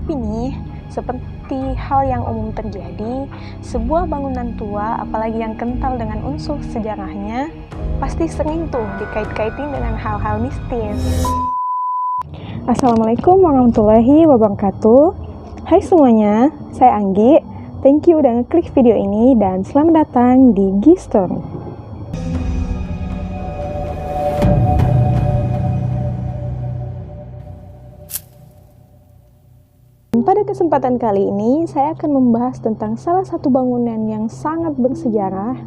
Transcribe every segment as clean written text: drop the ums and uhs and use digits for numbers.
Tapi nih, seperti hal yang umum terjadi, sebuah bangunan tua, apalagi yang kental dengan unsur sejarahnya, pasti sering tuh dikait-kaitin dengan hal-hal mistis. Assalamualaikum warahmatullahi wabarakatuh. Hai semuanya, saya Anggi. Thank you udah ngeklik video ini dan selamat datang di Gistor. Pada kesempatan kali ini, saya akan membahas tentang salah satu bangunan yang sangat bersejarah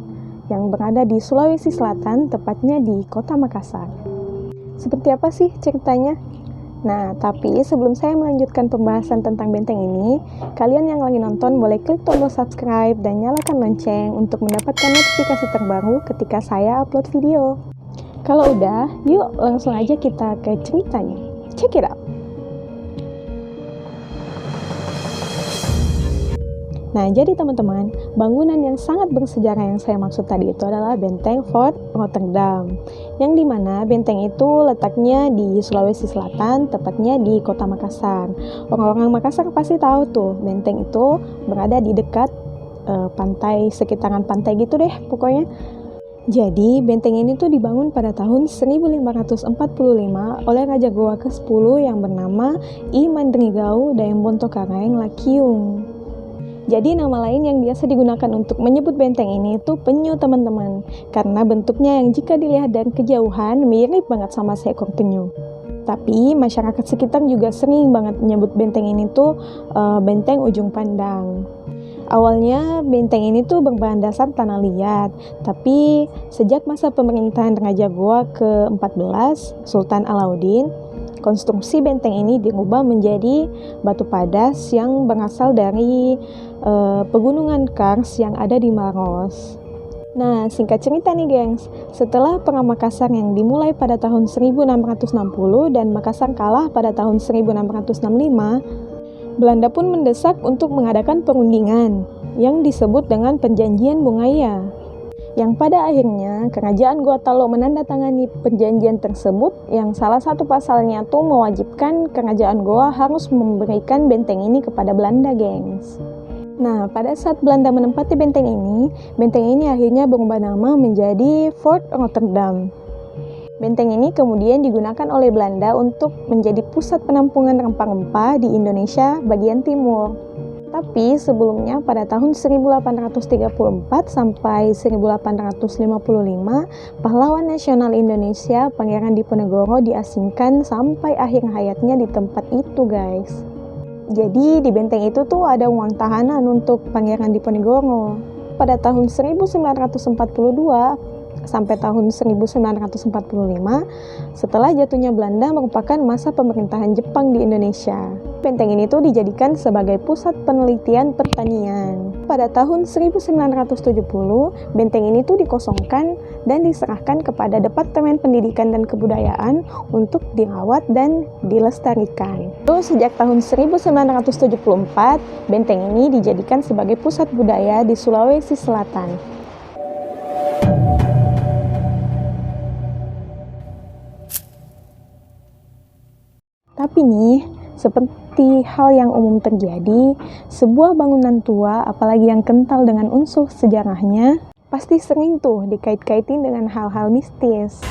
yang berada di Sulawesi Selatan, tepatnya di Kota Makassar. Seperti apa sih ceritanya? Nah, tapi sebelum saya melanjutkan pembahasan tentang benteng ini, kalian yang lagi nonton boleh klik tombol subscribe dan nyalakan lonceng untuk mendapatkan notifikasi terbaru ketika saya upload video. Kalau udah, yuk langsung aja kita ke ceritanya. Check it out! Nah, jadi teman-teman, bangunan yang sangat bersejarah yang saya maksud tadi itu adalah Benteng Fort Rotterdam, yang dimana benteng itu letaknya di Sulawesi Selatan, tepatnya di Kota Makassar. Orang-orang Makassar pasti tahu tuh, benteng itu berada di dekat pantai, sekitaran pantai gitu deh pokoknya. Jadi, benteng ini tuh dibangun pada tahun 1545 oleh Raja Goa ke-10 yang bernama I Mandringau Dayembonto Karang Lakiung. Jadi nama lain yang biasa digunakan untuk menyebut benteng ini itu penyu teman-teman, karena bentuknya yang jika dilihat dari kejauhan mirip banget sama seekor penyu. Tapi masyarakat sekitar juga sering banget menyebut benteng ini tuh benteng ujung pandang. Awalnya benteng ini tuh berbahan dasar tanah liat, tapi sejak masa pemerintahan Raja Goa ke-14 Sultan Alauddin, konstruksi benteng ini dirubah menjadi batu padas yang berasal dari pegunungan Kars yang ada di Maros. Nah, singkat cerita nih gengs, setelah Perang Makassar yang dimulai pada tahun 1660 dan Makassar kalah pada tahun 1665, Belanda pun mendesak untuk mengadakan perundingan yang disebut dengan Perjanjian Bungaya, yang pada akhirnya Kerajaan Gorontalo menandatangani perjanjian tersebut yang salah satu pasalnya tuh mewajibkan Kerajaan Goa harus memberikan benteng ini kepada Belanda, gengs. Nah, pada saat Belanda menempati benteng ini akhirnya berubah nama menjadi Fort Rotterdam. Benteng ini kemudian digunakan oleh Belanda untuk menjadi pusat penampungan rempah-rempah di Indonesia bagian timur. Tapi sebelumnya pada tahun 1834 sampai 1855, pahlawan nasional Indonesia Pangeran Diponegoro diasingkan sampai akhir hayatnya di tempat itu, guys. Jadi di benteng itu tuh ada uang tahanan untuk Pangeran Diponegoro. Pada tahun 1942 sampai tahun 1945, setelah jatuhnya Belanda merupakan masa pemerintahan Jepang di Indonesia. Benteng ini tuh dijadikan sebagai pusat penelitian pertanian. Pada tahun 1970, benteng ini tuh dikosongkan dan diserahkan kepada Departemen Pendidikan dan Kebudayaan untuk dirawat dan dilestarikan. Terus sejak tahun 1974, benteng ini dijadikan sebagai pusat budaya di Sulawesi Selatan. Tapi nih, seperti hal yang umum terjadi, sebuah bangunan tua, apalagi yang kental dengan unsur sejarahnya, pasti sering tuh dikait-kaitin dengan hal-hal mistis.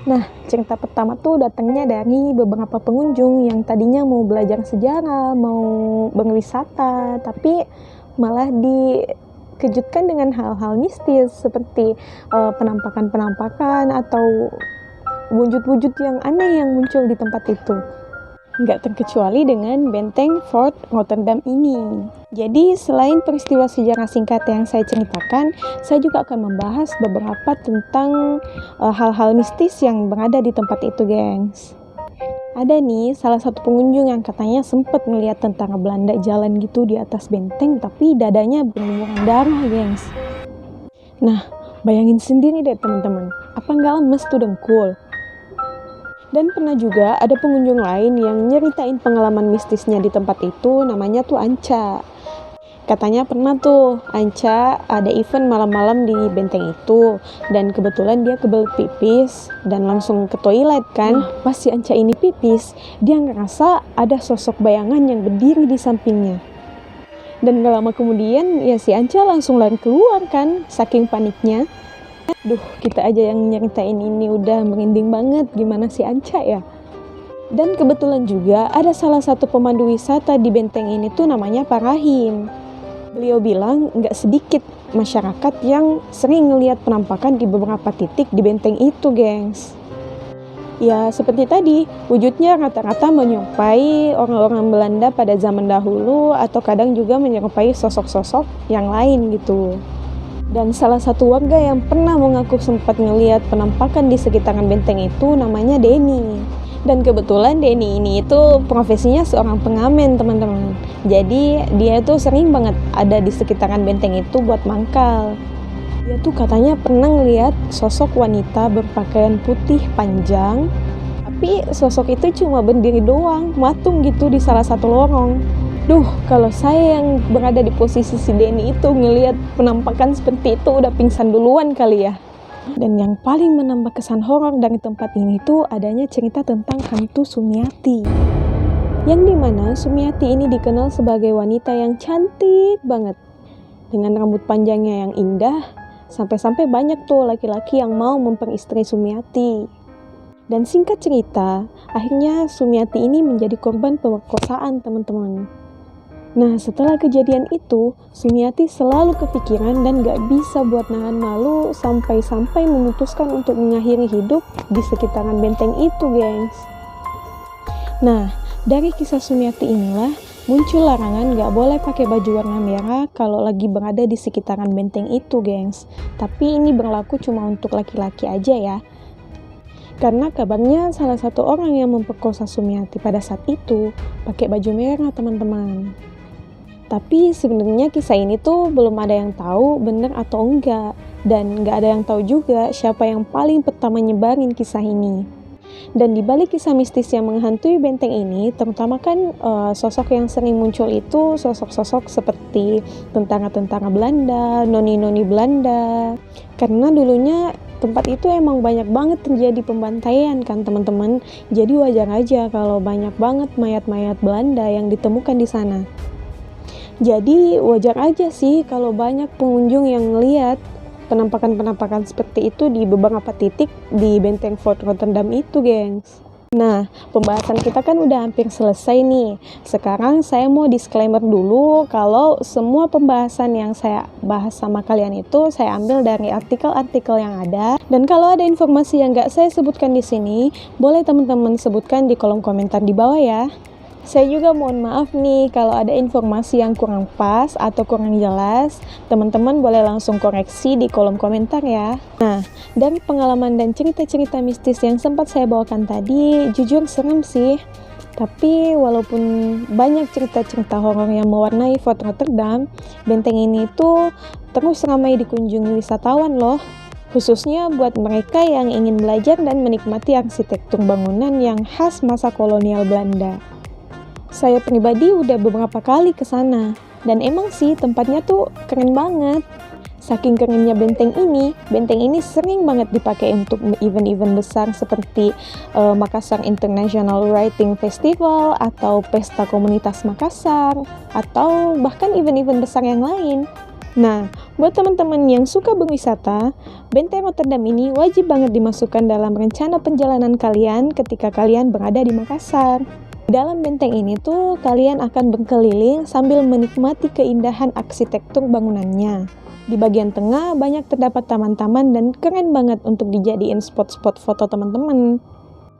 Nah, cerita pertama tuh datangnya dari beberapa pengunjung yang tadinya mau belajar sejarah, mau berwisata, tapi malah dikejutkan dengan hal-hal mistis seperti penampakan-penampakan atau wujud-wujud yang aneh yang muncul di tempat itu. Nggak terkecuali dengan benteng Fort Rotterdam ini. Jadi selain peristiwa sejarah singkat yang saya ceritakan, saya juga akan membahas beberapa tentang hal-hal mistis yang berada di tempat itu, gengs. Ada nih salah satu pengunjung yang katanya sempat melihat tentara Belanda jalan gitu di atas benteng, tapi dadanya berlumuran darah, gengs. Nah, bayangin sendiri deh teman-teman, apa nggak lemes tuh dengkul? Dan pernah juga ada pengunjung lain yang nyeritain pengalaman mistisnya di tempat itu, namanya tuh Anca. Katanya pernah tuh Anca ada event malam-malam di benteng itu, dan kebetulan dia kebelet pipis dan langsung ke toilet kan. Pas si Anca ini pipis, dia ngerasa ada sosok bayangan yang berdiri di sampingnya. Dan gak lama kemudian ya si Anca langsung lari keluar kan, saking paniknya. Duh, kita aja yang nyeritain ini udah merinding banget, gimana si Anca ya. Dan kebetulan juga ada salah satu pemandu wisata di benteng ini tuh namanya Pak Rahim. Beliau bilang nggak sedikit masyarakat yang sering ngelihat penampakan di beberapa titik di benteng itu, gengs. Ya seperti tadi, wujudnya rata-rata menyerupai orang-orang Belanda pada zaman dahulu atau kadang juga menyerupai sosok-sosok yang lain gitu. Dan salah satu warga yang pernah mengaku sempat ngelihat penampakan di sekitaran benteng itu namanya Denny. Dan kebetulan Denny ini itu profesinya seorang pengamen, teman-teman. Jadi dia tuh sering banget ada di sekitaran benteng itu buat mangkal. Dia tuh katanya pernah ngeliat sosok wanita berpakaian putih panjang, tapi sosok itu cuma berdiri doang, matung gitu di salah satu lorong. Duh, kalau saya yang berada di posisi si Denny itu ngelihat penampakan seperti itu udah pingsan duluan kali ya. Dan yang paling menambah kesan horor dari tempat ini tuh adanya cerita tentang hantu Sumiati. Yang dimana Sumiati ini dikenal sebagai wanita yang cantik banget. Dengan rambut panjangnya yang indah, sampai-sampai banyak tuh laki-laki yang mau memperistri Sumiati. Dan singkat cerita, akhirnya Sumiati ini menjadi korban pemerkosaan, teman-teman. Nah, setelah kejadian itu, Sumiati selalu kepikiran dan gak bisa buat nahan malu sampai-sampai memutuskan untuk mengakhiri hidup di sekitaran benteng itu, gengs. Nah, dari kisah Sumiati inilah muncul larangan gak boleh pakai baju warna merah kalau lagi berada di sekitaran benteng itu, gengs. Tapi ini berlaku cuma untuk laki-laki aja ya. Karena kabarnya salah satu orang yang memperkosa Sumiati pada saat itu pakai baju merah, teman-teman. Tapi sebenarnya kisah ini tuh belum ada yang tahu bener atau enggak, dan nggak ada yang tahu juga siapa yang paling pertama nyebarin kisah ini. Dan di balik kisah mistis yang menghantui benteng ini, terutama kan sosok yang sering muncul itu sosok-sosok seperti tentara-tentara Belanda, noni-noni Belanda. Karena dulunya tempat itu emang banyak banget terjadi pembantaian kan, teman-teman. Jadi wajar aja kalau banyak banget mayat-mayat Belanda yang ditemukan di sana. Jadi wajar aja sih kalau banyak pengunjung yang ngeliat penampakan-penampakan seperti itu di beberapa titik di benteng Fort Rotterdam itu, gengs. Nah, pembahasan kita kan udah hampir selesai nih. Sekarang saya mau disclaimer dulu kalau semua pembahasan yang saya bahas sama kalian itu saya ambil dari artikel-artikel yang ada. Dan kalau ada informasi yang nggak saya sebutkan di sini, boleh teman-teman sebutkan di kolom komentar di bawah ya. Saya juga mohon maaf nih kalau ada informasi yang kurang pas atau kurang jelas, teman-teman boleh langsung koreksi di kolom komentar ya. Nah, dari pengalaman dan cerita-cerita mistis yang sempat saya bawakan tadi, jujur serem sih. Tapi walaupun banyak cerita-cerita horor yang mewarnai Fort Rotterdam, benteng ini tuh terus ramai dikunjungi wisatawan loh. Khususnya buat mereka yang ingin belajar dan menikmati arsitektur bangunan yang khas masa kolonial Belanda. Saya pribadi udah beberapa kali ke sana, dan emang sih tempatnya tuh keren banget. Saking kerennya benteng ini sering banget dipakai untuk event-event besar seperti Makassar International Writing Festival atau Pesta Komunitas Makassar, atau bahkan event-event besar yang lain. Nah, buat teman-teman yang suka berwisata, benteng Rotterdam ini wajib banget dimasukkan dalam rencana perjalanan kalian ketika kalian berada di Makassar. Di dalam benteng ini tuh kalian akan berkeliling sambil menikmati keindahan arsitektur bangunannya. Di bagian tengah banyak terdapat taman-taman dan keren banget untuk dijadiin spot-spot foto teman-teman.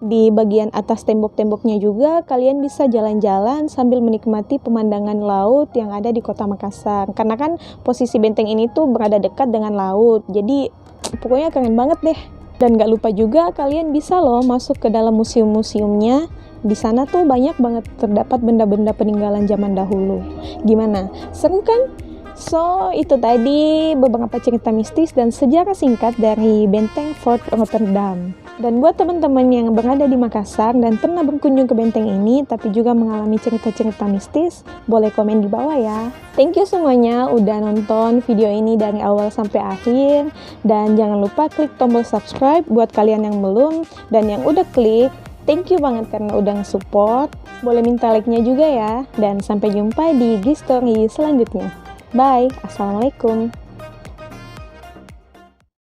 Di bagian atas tembok-temboknya juga kalian bisa jalan-jalan sambil menikmati pemandangan laut yang ada di kota Makassar. Karena kan posisi benteng ini tuh berada dekat dengan laut, jadi pokoknya keren banget deh. Dan gak lupa juga kalian bisa loh masuk ke dalam museum-museumnya. Di sana tuh banyak banget terdapat benda-benda peninggalan zaman dahulu. Gimana? Seru kan? So, itu tadi beberapa cerita mistis dan sejarah singkat dari benteng Fort Rotterdam. Dan buat teman-teman yang berada di Makassar dan pernah berkunjung ke benteng ini, tapi juga mengalami cerita-cerita mistis, boleh komen di bawah ya. Thank you semuanya udah nonton video ini dari awal sampai akhir. Dan jangan lupa klik tombol subscribe buat kalian yang belum. Dan yang udah klik, thank you banget karena udah nge-support. Boleh minta like-nya juga ya. Dan sampai jumpa di Gistory selanjutnya. Bye, Assalamualaikum.